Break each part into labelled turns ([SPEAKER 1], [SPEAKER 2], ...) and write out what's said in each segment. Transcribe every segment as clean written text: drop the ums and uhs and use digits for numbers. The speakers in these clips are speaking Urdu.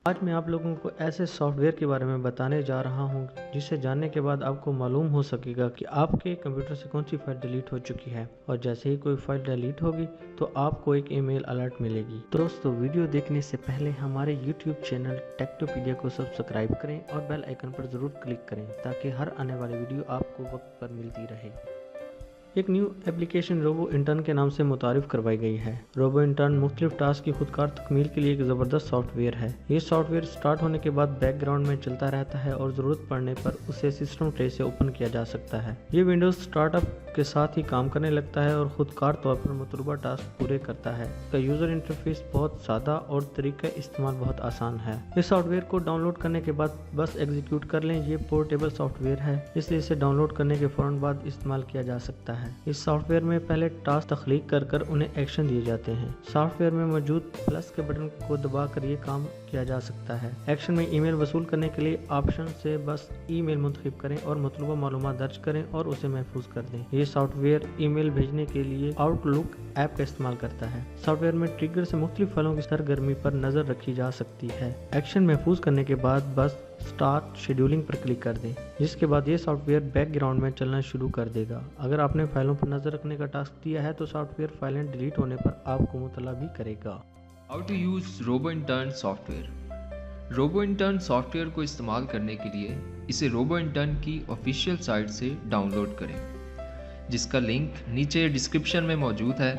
[SPEAKER 1] آج میں آپ لوگوں کو ایسے سافٹ ویئر کے بارے میں بتانے جا رہا ہوں جسے جاننے کے بعد آپ کو معلوم ہو سکے گا کہ آپ کے کمپیوٹر سے کون سی فائل ڈیلیٹ ہو چکی ہے، اور جیسے ہی کوئی فائل ڈیلیٹ ہوگی تو آپ کو ایک ای میل الرٹ ملے گی۔ دوستو، ویڈیو دیکھنے سے پہلے ہمارے یوٹیوب چینل ٹیکٹوپیڈیا کو سبسکرائب کریں اور بیل آئیکن پر ضرور کلک کریں تاکہ ہر آنے والی ویڈیو آپ کو وقت پر ملتی رہے۔ ایک نیو ایپلیکیشن روبو انٹرن کے نام سے متعارف کروائی گئی ہے۔ روبو انٹرن مختلف ٹاسک کی خودکار تکمیل کے لیے ایک زبردست سافٹ ویئر ہے۔ یہ سافٹ ویئر سٹارٹ ہونے کے بعد بیک گراؤنڈ میں چلتا رہتا ہے اور ضرورت پڑنے پر اسے سسٹم ٹرے سے اوپن کیا جا سکتا ہے۔ یہ ونڈوز سٹارٹ اپ کے ساتھ ہی کام کرنے لگتا ہے اور خودکار طور پر مطلوبہ ٹاسک پورے کرتا ہے۔ اس کا یوزر انٹرفیس بہت سادہ اور طریقہ استعمال بہت آسان ہے۔ اس سافٹ ویئر کو ڈاؤن لوڈ کرنے کے بعد بس ایگزیکیوٹ کر لیں۔ یہ پورٹیبل سافٹ ویئر ہے، اس لیے اسے ڈاؤن لوڈ کرنے کے فوراً بعد استعمال کیا جا سکتا ہے۔ اس سافٹ ویئر میں پہلے ٹاسک تخلیق کر انہیں ایکشن دیے جاتے ہیں۔ سافٹ ویئر میں موجود پلس کے بٹن کو دبا کر یہ کام کیا جا سکتا ہے۔ ایکشن میں ای میل وصول کرنے کے لیے آپشن سے بس ای میل منتخب کریں اور مطلوبہ معلومات درج کریں اور اسے محفوظ کر دیں۔ یہ سافٹ ویئر ای میل بھیجنے کے لیے آؤٹ لک ایپ کا استعمال کرتا ہے۔ سافٹ ویئر میں ٹریگر سے مختلف فائلوں کی سرگرمی پر نظر رکھی جا سکتی ہے۔ ایکشن محفوظ کرنے کے بعد بس سٹارٹ شیڈولنگ پر کلک کر دیں، جس کے بعد یہ سافٹ ویئر بیک گراؤنڈ میں چلنا شروع کر دے گا۔ اگر آپ نے فائلوں پر نظر رکھنے کا ٹاسک دیا ہے تو سافٹ ویئر فائلیں ڈیلیٹ ہونے پر آپ کو مطلع بھی کرے گا۔
[SPEAKER 2] How to use robo intern software. Robo intern software کو استعمال کرنے کے لیے اسے روبو انٹرن کی آفیشیل سائٹ سے ڈاؤن لوڈ کریں، جس کا لنک نیچے ڈسکرپشن میں موجود ہے۔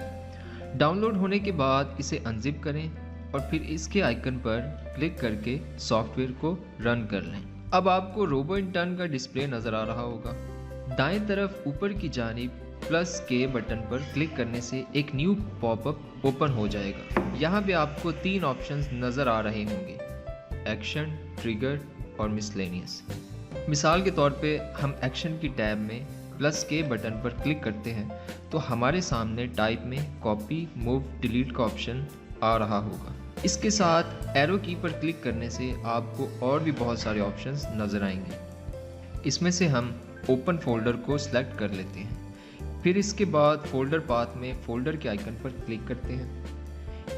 [SPEAKER 2] ڈاؤن لوڈ ہونے کے بعد اسے انزپ کریں اور پھر اس کے آئیکن پر کلک کر کے سافٹ ویئر کو رن کر لیں۔ اب آپ کو روبو انٹرن کا ڈسپلے نظر آ رہا ہوگا۔ دائیں طرف اوپر کی جانب پلس کے بٹن پر کلک کرنے سے ایک نیو پاپ اپ اوپن ہو جائے گا۔ یہاں پہ آپ کو 3 آپشنز نظر آ رہے ہوں گے: ایکشن، ٹریگر اور مسلینیس۔ مثال کے طور پہ ہم ایکشن کی ٹیب میں پلس کے بٹن پر کلک کرتے ہیں تو ہمارے سامنے ٹائپ میں کاپی، موو، ڈیلیٹ کا آپشن آ رہا ہوگا۔ اس کے ساتھ ایرو کی پر کلک کرنے سے آپ کو اور بھی بہت سارے آپشنز نظر آئیں گے۔ اس میں سے ہم اوپن فولڈر کو سلیکٹ کر لیتے ہیں، پھر اس کے بعد فولڈر پاتھ میں فولڈر کے آئیکن پر کلک کرتے ہیں۔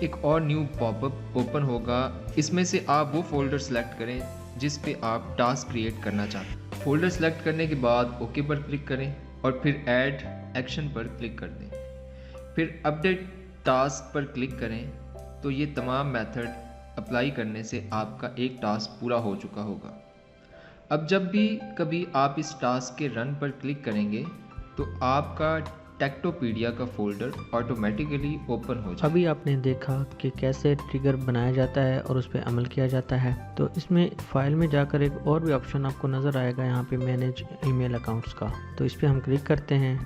[SPEAKER 2] ایک اور نیو پاپ اپ اوپن ہوگا، اس میں سے آپ وہ فولڈر سلیکٹ کریں جس پہ آپ ٹاسک کریٹ کرنا چاہتے ہیں۔ فولڈر سلیکٹ کرنے کے بعد اوکے پر کلک کریں اور پھر ایڈ ایکشن پر کلک کر دیں، پھر اپڈیٹ ٹاسک پر کلک کریں تو یہ تمام میتھڈ اپلائی کرنے سے آپ کا ایک ٹاسک پورا ہو چکا ہوگا۔ اب جب بھی کبھی آپ اس ٹاسک کے رن پر کلک کریں گے تو آپ کا ٹیکٹوپیڈیا کا فولڈر آٹومیٹیکلی اوپن ہو جائے۔
[SPEAKER 1] ابھی آپ نے دیکھا کہ کیسے ٹریگر بنایا جاتا ہے اور اس پہ عمل کیا جاتا ہے، تو اس میں فائل میں جا کر ایک اور بھی آپشن آپ کو نظر آئے گا، یہاں پہ مینیج ای میل اکاؤنٹس کا، تو اس پہ ہم کلک کرتے ہیں۔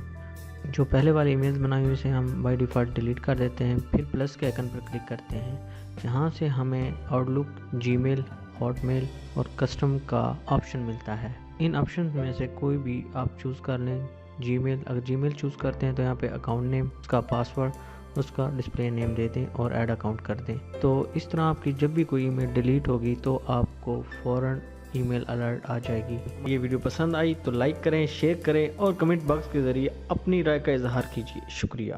[SPEAKER 1] جو پہلے والی ای میلز بنائی ہوئی سے ہم بائی ڈیفالٹ ڈیلیٹ کر دیتے ہیں، پھر پلس کے آئیکن پر کلک کرتے ہیں۔ یہاں سے ہمیں آؤٹ لک، جی میل، ہاٹ میل اور کسٹم کا آپشن ملتا ہے۔ ان آپشن میں سے کوئی بھی آپ چوز کر لیں۔ جی میل، اگر جی میل چوز کرتے ہیں تو یہاں پہ اکاؤنٹ نیم، اس کا پاسورڈ، اس کا ڈسپلے نیم دے دیں اور ایڈ اکاؤنٹ کر دیں۔ تو اس طرح آپ کی جب بھی کوئی ای میل ڈیلیٹ ہوگی تو آپ کو فوراً ای میل الرٹ آ جائے گی۔ یہ ویڈیو پسند آئی تو لائک کریں، شیئر کریں اور کمنٹ باکس کے ذریعے اپنی رائے کا اظہار کیجیے۔ شکریہ۔